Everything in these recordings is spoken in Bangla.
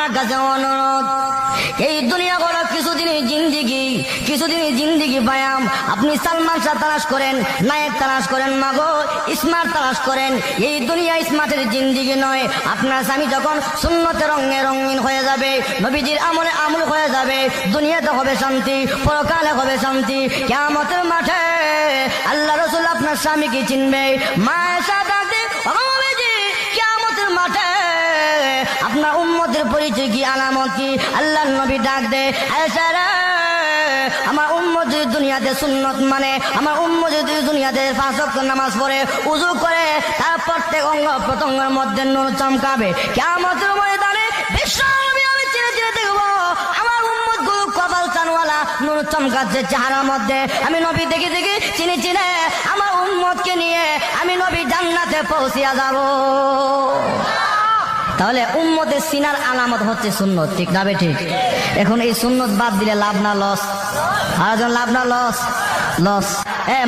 আপনার কাছে অনুরোধ, এই দুনিয়া বড় কিছুদিনই জিন্দিগি পায়াম, আপনি সালমান শাহ তালাশ করেন, নায়ক তালাশ করেন, মাগো স্মার্ট তালাশ করেন। এই দুনিয়া স্মার্টের জিন্দিগি নয়। আপনার স্বামী যখন সুন্নতে রঙে রঙিন হয়ে যাবে, নবীজির আমলে আমল হয়ে যাবে, দুনিয়াতে হবে শান্তি, পরকালে হবে শান্তি। কিয়ামতের মাঠে আল্লাহ রাসূল আপনার স্বামীকে চিনবে। মায়েশা ডাকতে, কিয়ামতের মাঠে আপনার উম্মতের পরিচয় কি, আলামত কি? আল্লাহর নবী ডাক দে, আয়েশা রে, আমার উম্মত যদি দুনিয়াতে সুন্নত মানে, আমার উম্মত যদি দুনিয়াতে 5 ওয়াক্ত নামাজ পড়ে, উযু করে, তার প্রত্যেক অঙ্গ প্রত্যঙ্গের মধ্যে নূর চমকাবে। কিয়ামতের ময়দানে বিশ্ব নবী আমি চিনে চিনে দেখব আমার উম্মত গুলো কপাল চানওয়ালা, নূর চমকাচ্ছে চেহারার মধ্যে। আমি নবী দেখে দেখে চিনে চিনে আমার উম্মতকে নিয়ে আমি নবী জান্নাতে পৌঁছিয়া যাব। তাহলে উম্মতের সিনার আলামত হচ্ছে সুন্নত, ঠিক না বে ঠিক? এখন এই সুন্নত বাদ দিলে লাভ না লস? আরেকজন লাভ না লস? লস।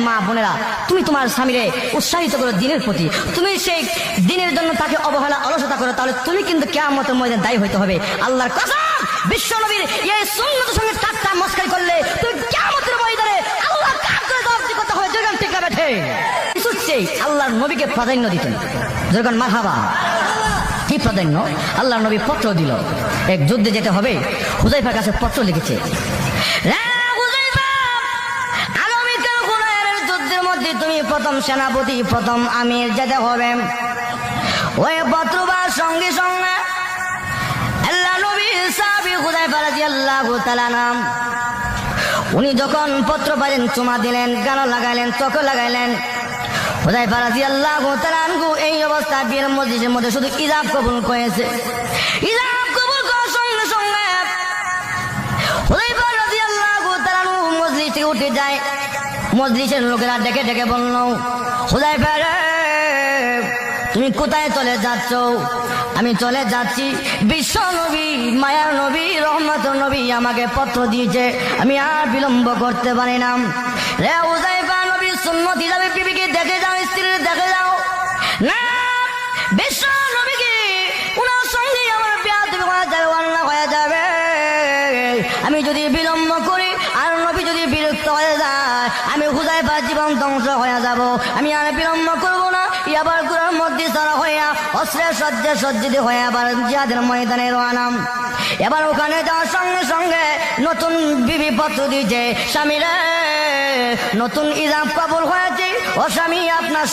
মা বোনেরা, তুমি তোমার স্বামীরে উৎসাহিত করো দিনের প্রতি, তুমি সেই দিনের জন্য তাকে অবহেলা অলসতা করো, তাহলে তুমি কিন্তু কিয়ামতের ময়দানে দায়ী হইতে হবে। আল্লাহর কসম, বিশ্ব নবীর এই সুন্নতের সঙ্গে ঠাট্টা মস্কারি করলে তুমি কিয়ামতের ময়দানে আল্লাহর কাজ করে জবাবদিহি করতে হবে। যেরকম ঠিক না বেঠে কিছুই আল্লাহর নবীকে প্রাধান্য দিতেন। যেরকম মারহাবা, কি প্রাধান্য? আল্লাহর নবী পত্র দিল, এক যুদ্ধে যেতে হবে, হুযায়ফার কাছে পত্র লিখেছে, যুদ্ধের মধ্যে তুমি প্রথম সেনাপতি, প্রথম আমির যেতে হবে। ওই পত্রবার সঙ্গে সঙ্গে আল্লাহ নবী সাহাবী হুযায়ফা রাদিয়াল্লাহু তাআলা নাম, উনি যখন পত্র পাইলেন চুমা দিলেন, গান লাগাইলেন, চোখে লাগাইলেন। হুযায়ফা রাদিয়াল্লাহু তাআলা আনহু এই অবস্থা বিয়ের মজলিসের মধ্যে শুধু ইজাব কবুল করেছে। ইজাব কবুল করার সঙ্গে সঙ্গে হুযায়ফা রাদিয়াল্লাহু তাআলা আনহু মজলিস থেকে উঠে যায়। মজলিসের লোকেরা ডেকে ডেকে বলল, হুযায়ফা রে, তুমি কোথায় চলে যাচ্ছ? আমি চলে যাচ্ছি, বিশ্ব নবী, মায়ার নবী, রহমতের নবী আমাকে পত্র দিয়েছে, আমি আর বিলম্ব করতে পারি না। রে হুযায়ফা, নবী সুন্নত হিসাবে বিবিকে দেখে যাও, স্ত্রীর দেখে যাও না, বিশ্ব নবীকে উনার সঙ্গে আমার বেয়াদবি হয়ে যাবে, অন্যায় হয়ে যাবে। আমি যদি বিলম্ব করি আর নবী যদি বিরক্ত হয়ে যায়, আমি হুযায়ফা জীবন ধ্বংস হয়ে যাব। আমি আর বিলম্ব করব না। আবার গুড়ার মধ্যে সারা হইয়া অস্ত্রের সজ্জে সজ্জিত হয়ে আবার জিহাদের ময়দানে রওনা। এবার ওখানে যাওয়ার সঙ্গে সঙ্গে নতুন বিবি পত্র দিয়েছে, স্বামীরা নতুন ইজাব কবুল হয়েছে, ও স্বামী আপনার